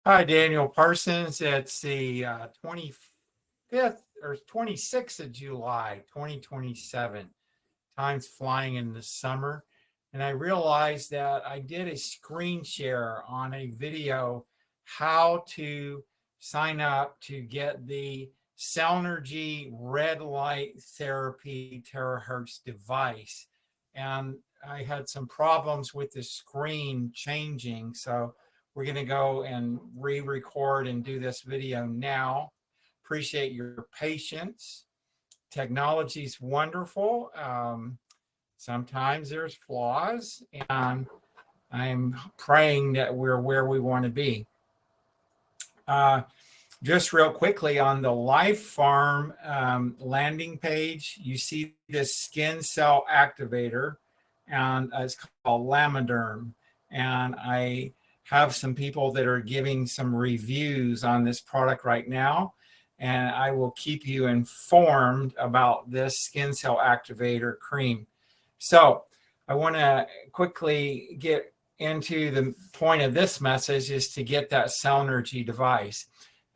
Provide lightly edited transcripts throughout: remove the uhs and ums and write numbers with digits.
Hi, Daniel Parsons. It's the 25th or 26th of July, 2027. Time's flying in the summer. And I realized that I did a screen share on a video how to sign up to get the Cellnergy red light therapy terahertz device. And I had some problems with the screen changing. So we're going to go and re-record and do this video now. Appreciate your patience. Technology's wonderful. Sometimes there's flaws, and I'm praying that we're where we want to be. Just real quickly on the Pharm landing page, you see this skin cell activator, and it's called Lamiderm. And I have some people that are giving some reviews on this product right now, and I will keep you informed about this skin cell activator cream. So I want to quickly get into the point of this message is to get that Cellnergy device.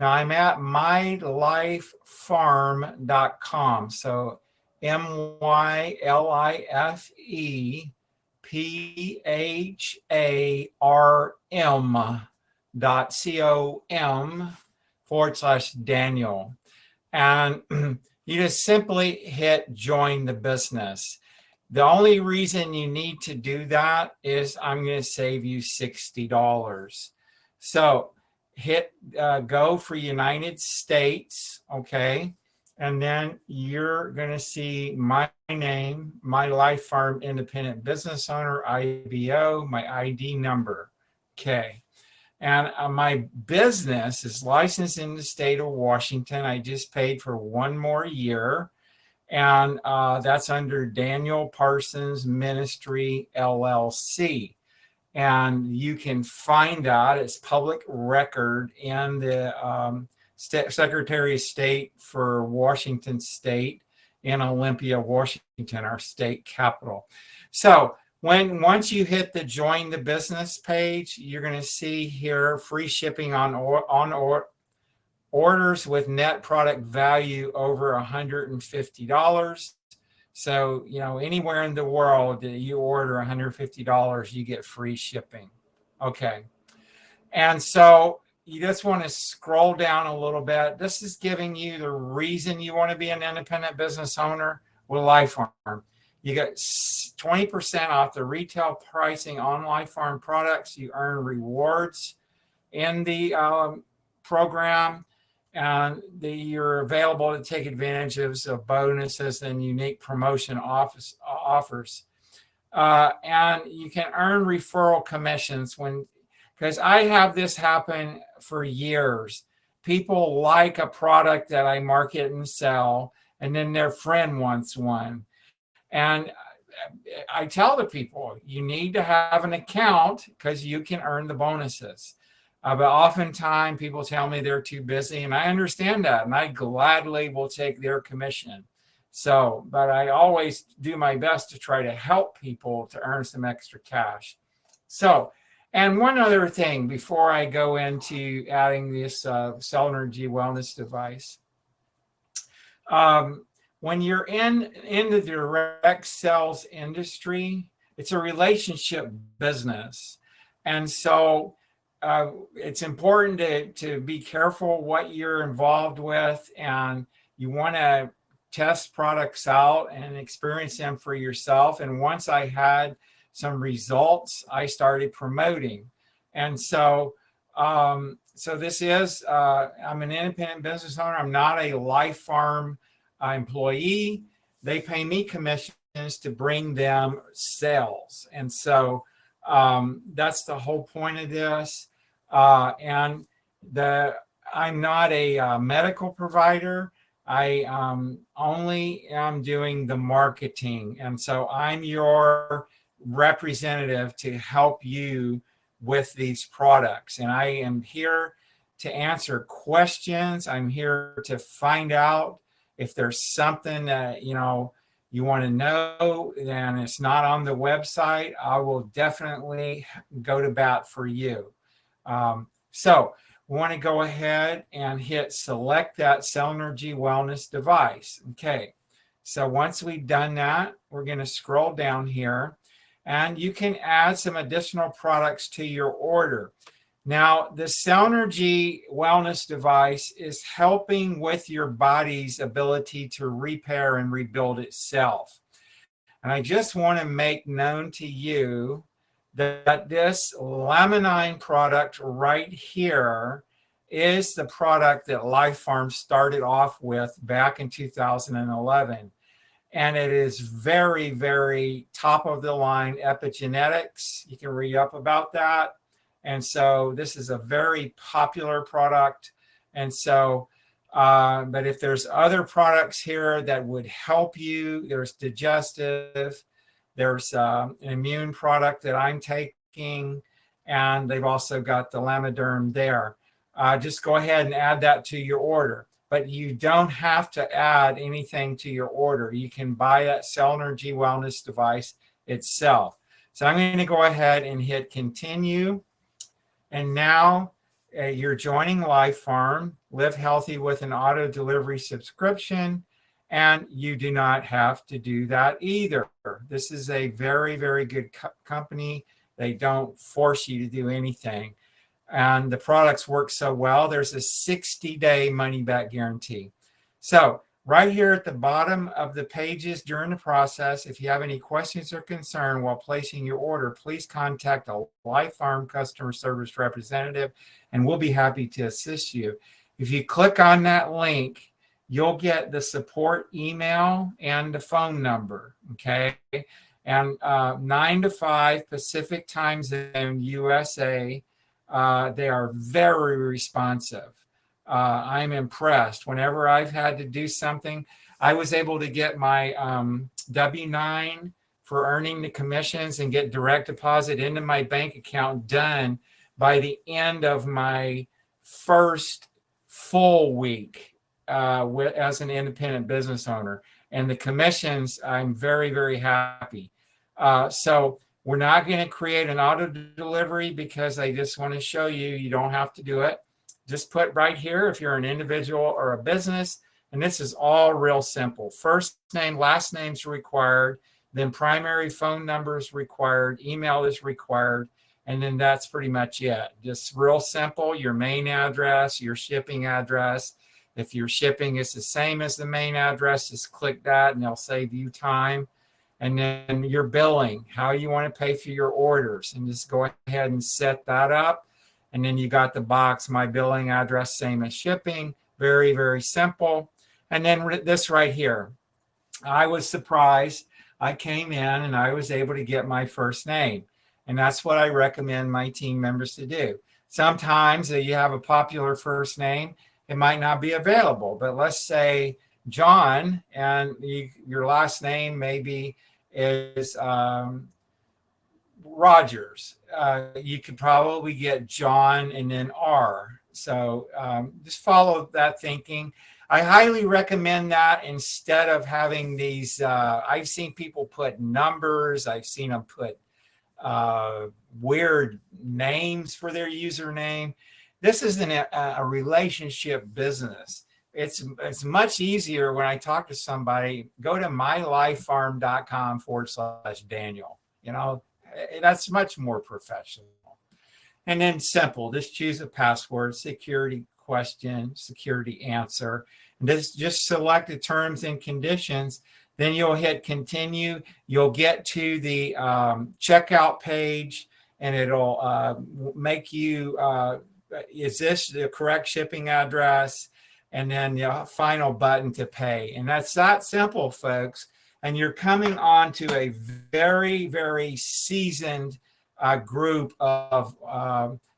Now I'm at mylifepharm.com. So mylifepharm.com/Daniel. And you just simply hit join the business. The only reason you need to do that is I'm going to save you $60. So hit go for United States, okay? And then you're going to see my name, my Life Pharm Independent Business Owner, IBO, my ID number, okay? And my business is licensed in the state of Washington. I just paid for one more year. And that's under Daniel Parsons Ministry, LLC. And you can find that it's public record in the Secretary of State for Washington State in Olympia, Washington, our state capital. So once you hit the join the business page, you're going to see here free shipping on orders with net product value over $150. So, anywhere in the world that you order $150, you get free shipping. Okay. And so you just want to scroll down a little bit. This is giving you the reason you want to be an independent business owner with Pharm. You get 20% off the retail pricing on Pharm products. You earn rewards in the program. And you're available to take advantage of bonuses and unique promotion offers. And you can earn referral commissions because I have this happen for years. People like a product that I market and sell, and then their friend wants one. And I tell the people, you need to have an account because you can earn the bonuses. But oftentimes people tell me they're too busy, and I understand that, and I gladly will take their commission. So, but I always do my best to try to help people to earn some extra cash. So, and one other thing before I go into adding this Cellnergy wellness device. When you're in the direct sales industry, it's a relationship business. And so it's important to be careful what you're involved with, and you want to test products out and experience them for yourself. And once I had some results, I started promoting. And so this is, I'm an independent business owner. I'm not a Pharm employee. They pay me commissions to bring them sales. And so that's the whole point of this. And I'm not a medical provider. I only am doing the marketing. And so I'm your representative to help you with these products. And I am here to answer questions. I'm here to find out if there's something that, you want to know, and it's not on the website, I will definitely go to bat for you. So we want to go ahead and hit select that Cellnergy wellness device. Okay, so once we've done that, we're going to scroll down here, and you can add some additional products to your order. Now, the Cellnergy wellness device is helping with your body's ability to repair and rebuild itself. And I just want to make known to you that this laminine product right here is the product that Pharm started off with back in 2011. And it is very, very top of the line epigenetics. You can read up about that. And so this is a very popular product. And so, but if there's other products here that would help you, there's digestive, there's an immune product that I'm taking, and they've also got the Lamiderm there. Just go ahead and add that to your order. But you don't have to add anything to your order. You can buy that Cellnergy wellness device itself. So I'm going to go ahead and hit continue. And now you're joining Pharm, live healthy with an auto delivery subscription, and you do not have to do that either. This is a very, very good company. They don't force you to do anything. And the products work so well, there's a 60-day money-back guarantee. So right here at the bottom of the pages during the process, if you have any questions or concern while placing your order, please contact a Pharm customer service representative, and we'll be happy to assist you. If you click on that link, you'll get the support email and the phone number, okay? And 9 to 5 Pacific time zone, USA, they are very responsive. I'm impressed. Whenever I've had to do something, I was able to get my W-9 for earning the commissions and get direct deposit into my bank account done by the end of my first full week as an independent business owner. And the commissions, I'm very, very happy. So we're not going to create an auto delivery because I just want to show you, you don't have to do it. Just put right here if you're an individual or a business, and this is all real simple. First name, last name's required, then primary phone number is required, email is required, and then that's pretty much it. Just real simple, your main address, your shipping address. If your shipping is the same as the main address, just click that and they'll save you time. And then your billing, how you want to pay for your orders, and just go ahead and set that up. And then you got the box, my billing address, same as shipping. Very, very simple. And then this right here. I was surprised. I came in and I was able to get my first name. And that's what I recommend my team members to do. Sometimes you have a popular first name, it might not be available. But let's say John, and your last name maybe is Rogers. You could probably get John and then R. So just follow that thinking. I highly recommend that instead of having these. I've seen people put numbers. I've seen them put weird names for their username. This isn't a relationship business. It's much easier when I talk to somebody, go to mylifepharm.com/Daniel. You know, that's much more professional. And then simple, just choose a password, security question, security answer, and just select the terms and conditions. Then you'll hit continue. You'll get to the checkout page, and it'll make you, is this the correct shipping address? And then the final button to pay. And that's that simple, folks. And you're coming on to a very, very seasoned group of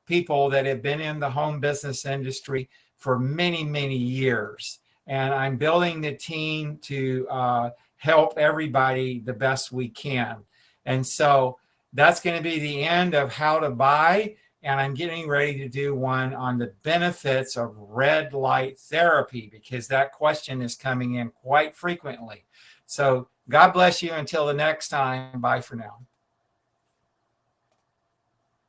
people that have been in the home business industry for many, many years. And I'm building the team to help everybody the best we can. And so that's going to be the end of how to buy. And I'm getting ready to do one on the benefits of red light therapy, because that question is coming in quite frequently. So God bless you until the next time. Bye for now.